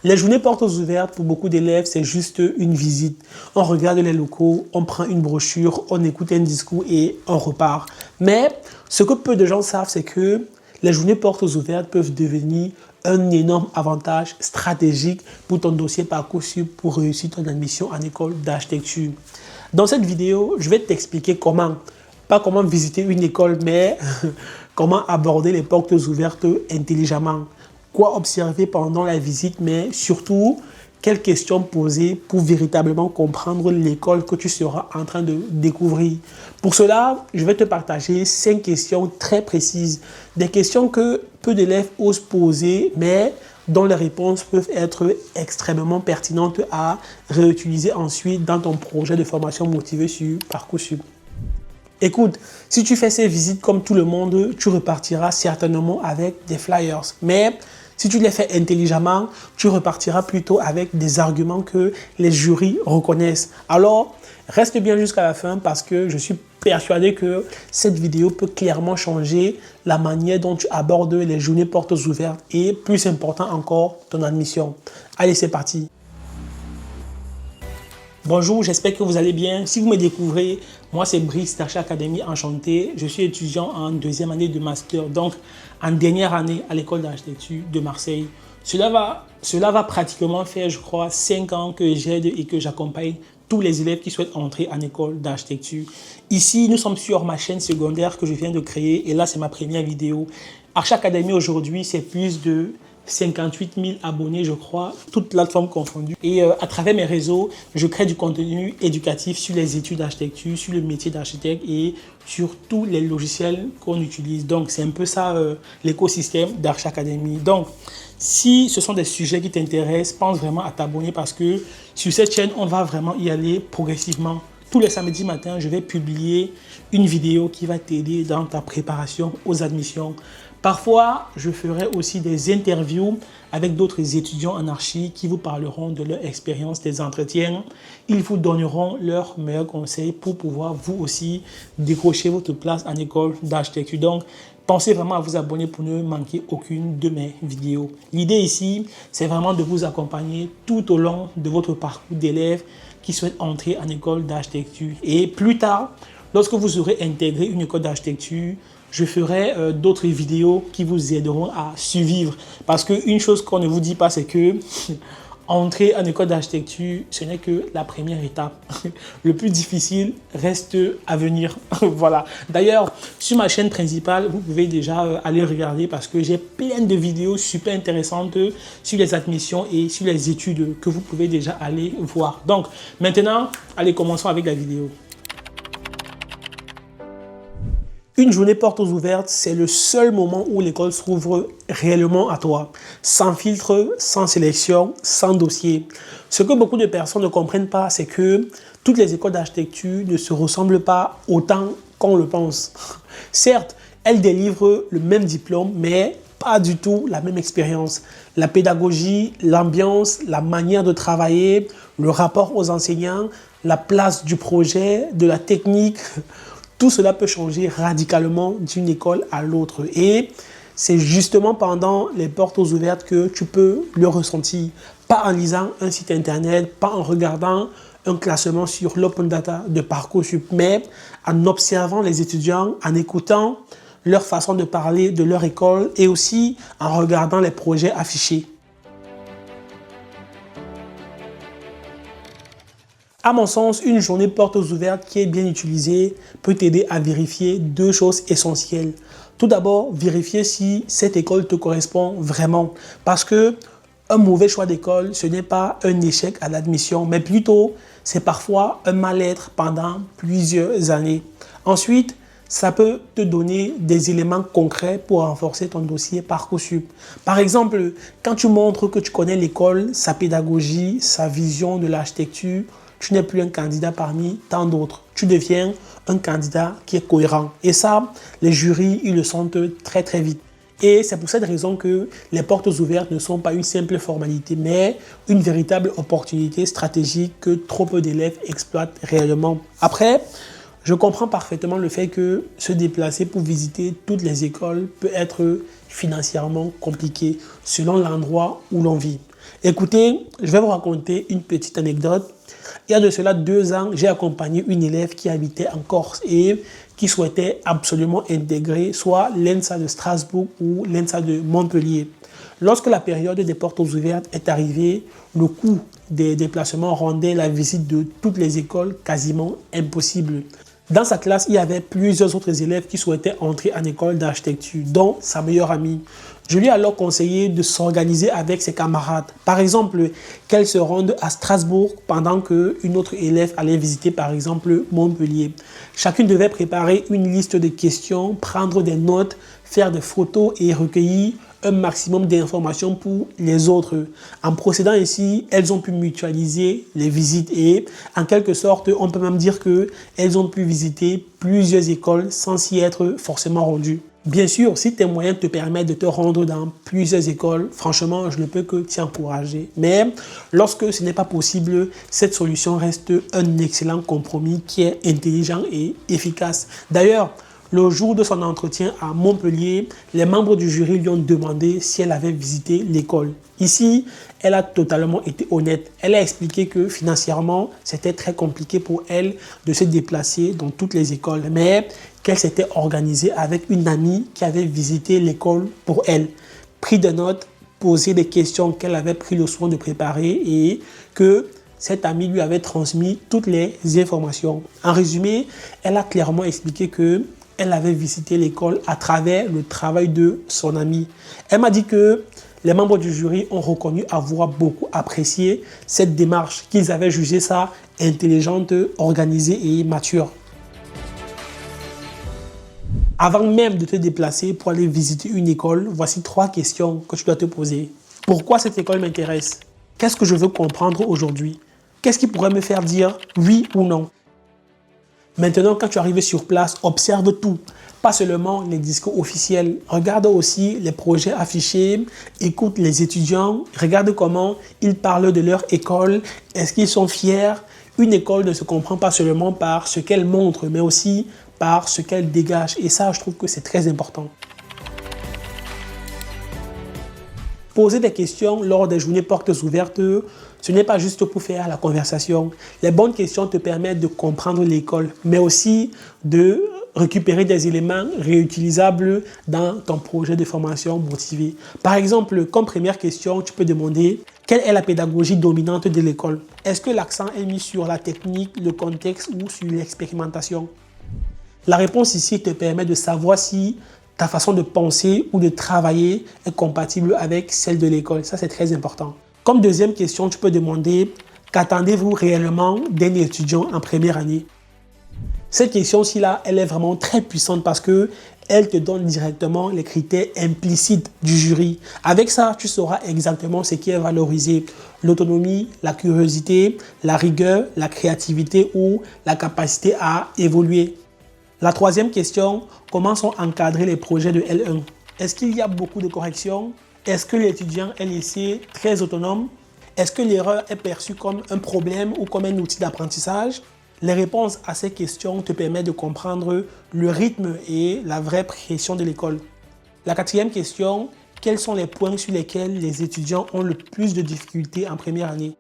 Les journées portes ouvertes, pour beaucoup d'élèves, c'est juste une visite. On regarde les locaux, on prend une brochure, on écoute un discours et on repart. Mais ce que peu de gens savent, c'est que les journées portes ouvertes peuvent devenir un énorme avantage stratégique pour ton dossier Parcoursup pour réussir ton admission en école d'architecture. Dans cette vidéo, je vais t'expliquer comment, pas comment visiter une école, mais comment aborder les portes ouvertes intelligemment. Quoi observer pendant la visite, mais surtout, quelles questions poser pour véritablement comprendre l'école que tu seras en train de découvrir. Pour cela, je vais te partager 5 questions très précises. Des questions que peu d'élèves osent poser, mais dont les réponses peuvent être extrêmement pertinentes à réutiliser ensuite dans ton projet de formation motivé sur Parcoursup. Écoute, si tu fais ces visites comme tout le monde, tu repartiras certainement avec des flyers. Mais si tu les fais intelligemment, tu repartiras plutôt avec des arguments que les jurys reconnaissent. Alors, reste bien jusqu'à la fin parce que je suis persuadé que cette vidéo peut clairement changer la manière dont tu abordes les journées portes ouvertes et, plus important encore, ton admission. Allez, c'est parti. Bonjour, j'espère que vous allez bien. Si vous me découvrez, moi c'est Brice d'Archi Academy, enchanté. Je suis étudiant en 2e année de master, donc en dernière année à l'école d'architecture de Marseille. Cela va pratiquement faire, je crois, 5 ans que j'aide et que j'accompagne tous les élèves qui souhaitent entrer en école d'architecture. Ici, nous sommes sur ma chaîne secondaire que je viens de créer et là, c'est ma première vidéo. Archi Academy aujourd'hui, c'est plus de 58 000 abonnés, je crois, toutes plateformes confondues. Et à travers mes réseaux, je crée du contenu éducatif sur les études d'architecture, sur le métier d'architecte et sur tous les logiciels qu'on utilise. Donc, c'est un peu ça l'écosystème d'Archi Academy. Donc, si ce sont des sujets qui t'intéressent, pense vraiment à t'abonner parce que sur cette chaîne, on va vraiment y aller progressivement. Tous les samedis matins, je vais publier une vidéo qui va t'aider dans ta préparation aux admissions. Parfois, je ferai aussi des interviews avec d'autres étudiants en archi qui vous parleront de leur expérience des entretiens. Ils vous donneront leurs meilleurs conseils pour pouvoir vous aussi décrocher votre place en école d'architecture. Donc, pensez vraiment à vous abonner pour ne manquer aucune de mes vidéos. L'idée ici, c'est vraiment de vous accompagner tout au long de votre parcours d'élève qui souhaitent entrer en école d'architecture. Et plus tard, lorsque vous aurez intégré une école d'architecture, je ferai d'autres vidéos qui vous aideront à survivre. Parce qu'une chose qu'on ne vous dit pas, c'est que entrer en école d'architecture, ce n'est que la première étape. Le plus difficile reste à venir. Voilà. D'ailleurs, sur ma chaîne principale, vous pouvez déjà aller regarder parce que j'ai plein de vidéos super intéressantes sur les admissions et sur les études que vous pouvez déjà aller voir. Donc, maintenant, allez, commençons avec la vidéo. Une journée portes ouvertes, c'est le seul moment où l'école s'ouvre réellement à toi, sans filtre, sans sélection, sans dossier. Ce que beaucoup de personnes ne comprennent pas, c'est que toutes les écoles d'architecture ne se ressemblent pas autant qu'on le pense. Certes, elles délivrent le même diplôme, mais pas du tout la même expérience. La pédagogie, l'ambiance, la manière de travailler, le rapport aux enseignants, la place du projet, de la technique, tout cela peut changer radicalement d'une école à l'autre. Et c'est justement pendant les portes ouvertes que tu peux le ressentir. Pas en lisant un site internet, pas en regardant un classement sur l'open data de Parcoursup, mais en observant les étudiants, en écoutant leur façon de parler de leur école et aussi en regardant les projets affichés. À mon sens, une journée portes ouvertes qui est bien utilisée peut t'aider à vérifier 2 choses essentielles. Tout d'abord, vérifier si cette école te correspond vraiment. Parce que un mauvais choix d'école, ce n'est pas un échec à l'admission, mais plutôt, c'est parfois un mal-être pendant plusieurs années. Ensuite, ça peut te donner des éléments concrets pour renforcer ton dossier Parcoursup. Par exemple, quand tu montres que tu connais l'école, sa pédagogie, sa vision de l'architecture, tu n'es plus un candidat parmi tant d'autres. Tu deviens un candidat qui est cohérent. Et ça, les jurys, ils le sentent très très vite. Et c'est pour cette raison que les portes ouvertes ne sont pas une simple formalité, mais une véritable opportunité stratégique que trop peu d'élèves exploitent réellement. Après, je comprends parfaitement le fait que se déplacer pour visiter toutes les écoles peut être financièrement compliqué selon l'endroit où l'on vit. Écoutez, je vais vous raconter une petite anecdote. Il y a de cela 2 ans, j'ai accompagné une élève qui habitait en Corse et qui souhaitait absolument intégrer soit l'ENSA de Strasbourg ou l'ENSA de Montpellier. Lorsque la période des portes ouvertes est arrivée, le coût des déplacements rendait la visite de toutes les écoles quasiment impossible. Dans sa classe, il y avait plusieurs autres élèves qui souhaitaient entrer en école d'architecture, dont sa meilleure amie. Je lui ai alors conseillé de s'organiser avec ses camarades. Par exemple, qu'elle se rende à Strasbourg pendant qu'une autre élève allait visiter par exemple Montpellier. Chacune devait préparer une liste de questions, prendre des notes, faire des photos et recueillir un maximum d'informations pour les autres. En procédant ainsi, elles ont pu mutualiser les visites et en quelque sorte, on peut même dire qu'elles ont pu visiter plusieurs écoles sans s'y être forcément rendues. Bien sûr, si tes moyens te permettent de te rendre dans plusieurs écoles, franchement, je ne peux que t'y encourager. Mais lorsque ce n'est pas possible, cette solution reste un excellent compromis qui est intelligent et efficace. D'ailleurs, le jour de son entretien à Montpellier, les membres du jury lui ont demandé si elle avait visité l'école. Ici, elle a totalement été honnête. Elle a expliqué que financièrement, c'était très compliqué pour elle de se déplacer dans toutes les écoles, mais qu'elle s'était organisée avec une amie qui avait visité l'école pour elle, pris des notes, posé des questions qu'elle avait pris le soin de préparer et que cette amie lui avait transmis toutes les informations. En résumé, elle a clairement expliqué que elle avait visité l'école à travers le travail de son ami. Elle m'a dit que les membres du jury ont reconnu avoir beaucoup apprécié cette démarche, qu'ils avaient jugé ça intelligente, organisée et mature. Avant même de te déplacer pour aller visiter une école, voici 3 questions que tu dois te poser. Pourquoi cette école m'intéresse? Qu'est-ce que je veux comprendre aujourd'hui? Qu'est-ce qui pourrait me faire dire oui ou non? Maintenant, quand tu arrives sur place, observe tout. Pas seulement les discours officiels. Regarde aussi les projets affichés. Écoute les étudiants. Regarde comment ils parlent de leur école. Est-ce qu'ils sont fiers? Une école ne se comprend pas seulement par ce qu'elle montre, mais aussi par ce qu'elle dégage. Et ça, je trouve que c'est très important. Poser des questions lors des journées portes ouvertes, ce n'est pas juste pour faire la conversation. Les bonnes questions te permettent de comprendre l'école, mais aussi de récupérer des éléments réutilisables dans ton projet de formation motivé. Par exemple, comme première question, tu peux demander quelle est la pédagogie dominante de l'école? Est-ce que l'accent est mis sur la technique, le contexte ou sur l'expérimentation? La réponse ici te permet de savoir si ta façon de penser ou de travailler est compatible avec celle de l'école. Ça, c'est très important. Comme deuxième question, tu peux demander qu'attendez-vous réellement d'un étudiant en première année? Cette question-ci, là, elle est vraiment très puissante parce qu'elle te donne directement les critères implicites du jury. Avec ça, tu sauras exactement ce qui est valorisé. L'autonomie, la curiosité, la rigueur, la créativité ou la capacité à évoluer. La troisième question, comment sont encadrés les projets de L1? Est-ce qu'il y a beaucoup de corrections? Est-ce que l'étudiant est laissé très autonome? Est-ce que l'erreur est perçue comme un problème ou comme un outil d'apprentissage? Les réponses à ces questions te permettent de comprendre le rythme et la vraie pression de l'école. La quatrième question, quels sont les points sur lesquels les étudiants ont le plus de difficultés en première année?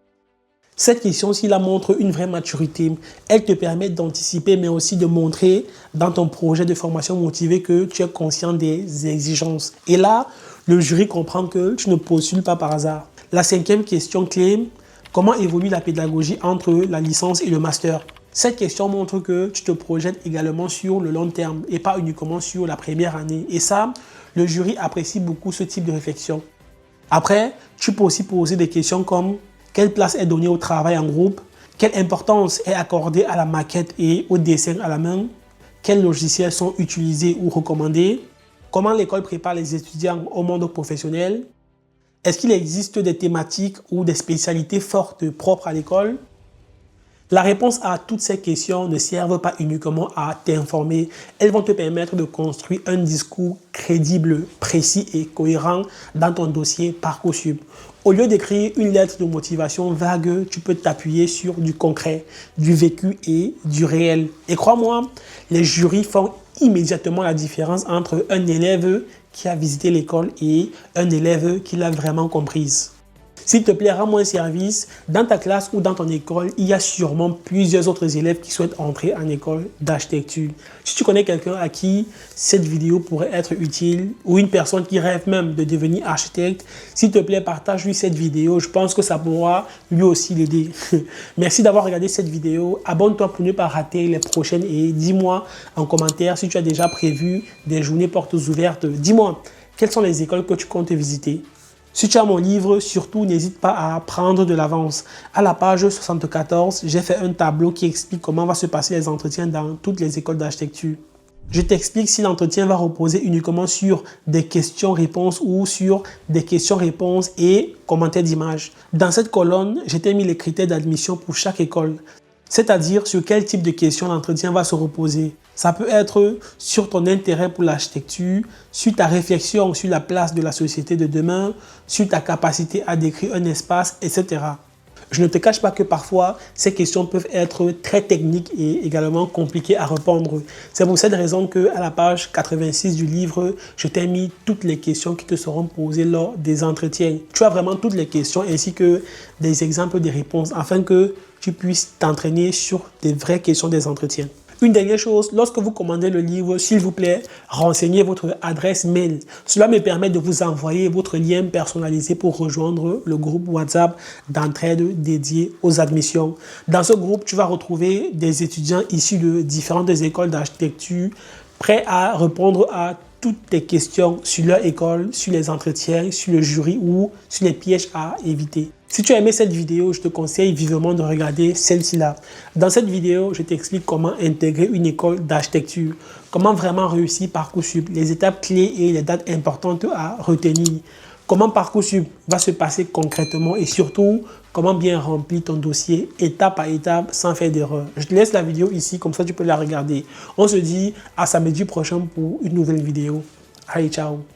Cette question-ci la montre une vraie maturité. Elle te permet d'anticiper mais aussi de montrer dans ton projet de formation motivé que tu es conscient des exigences. Et là, le jury comprend que tu ne postules pas par hasard. La cinquième question clé, comment évolue la pédagogie entre la licence et le master? Cette question montre que tu te projettes également sur le long terme et pas uniquement sur la première année. Et ça, le jury apprécie beaucoup ce type de réflexion. Après, tu peux aussi poser des questions comme quelle place est donnée au travail en groupe? Quelle importance est accordée à la maquette et au dessin à la main? Quels logiciels sont utilisés ou recommandés? Comment l'école prépare les étudiants au monde professionnel? Est-ce qu'il existe des thématiques ou des spécialités fortes propres à l'école? La réponse à toutes ces questions ne servent pas uniquement à t'informer, elles vont te permettre de construire un discours crédible, précis et cohérent dans ton dossier Parcoursup. Au lieu d'écrire une lettre de motivation vague, tu peux t'appuyer sur du concret, du vécu et du réel. Et crois-moi, les jurys font immédiatement la différence entre un élève qui a visité l'école et un élève qui l'a vraiment comprise. S'il te plaît, rends-moi un service. Dans ta classe ou dans ton école, il y a sûrement plusieurs autres élèves qui souhaitent entrer en école d'architecture. Si tu connais quelqu'un à qui cette vidéo pourrait être utile ou une personne qui rêve même de devenir architecte, s'il te plaît, partage-lui cette vidéo. Je pense que ça pourra lui aussi l'aider. Merci d'avoir regardé cette vidéo. Abonne-toi pour ne pas rater les prochaines et dis-moi en commentaire si tu as déjà prévu des journées portes ouvertes. Dis-moi, quelles sont les écoles que tu comptes visiter? Si tu as mon livre, surtout n'hésite pas à prendre de l'avance. À la page 74, j'ai fait un tableau qui explique comment vont se passer les entretiens dans toutes les écoles d'architecture. Je t'explique si l'entretien va reposer uniquement sur des questions-réponses ou sur des questions-réponses et commentaires d'images. Dans cette colonne, je t'ai mis les critères d'admission pour chaque école. C'est-à-dire sur quel type de questions l'entretien va se reposer. Ça peut être sur ton intérêt pour l'architecture, sur ta réflexion sur la place de la société de demain, sur ta capacité à décrire un espace, etc. Je ne te cache pas que parfois, ces questions peuvent être très techniques et également compliquées à répondre. C'est pour cette raison qu'à la page 86 du livre, je t'ai mis toutes les questions qui te seront posées lors des entretiens. Tu as vraiment toutes les questions ainsi que des exemples de réponses afin que tu puisses t'entraîner sur des vraies questions des entretiens. Une dernière chose, lorsque vous commandez le livre, s'il vous plaît, renseignez votre adresse mail. Cela me permet de vous envoyer votre lien personnalisé pour rejoindre le groupe WhatsApp d'entraide dédié aux admissions. Dans ce groupe, tu vas retrouver des étudiants issus de différentes écoles d'architecture prêts à répondre à toutes tes questions sur leur école, sur les entretiens, sur le jury ou sur les pièges à éviter. Si tu as aimé cette vidéo, je te conseille vivement de regarder celle-ci-là. Dans cette vidéo, je t'explique comment intégrer une école d'architecture, comment vraiment réussir Parcoursup, les étapes clés et les dates importantes à retenir, comment Parcoursup va se passer concrètement et surtout, comment bien remplir ton dossier étape à étape sans faire d'erreur. Je te laisse la vidéo ici, comme ça tu peux la regarder. On se dit à samedi prochain pour une nouvelle vidéo. Allez, ciao!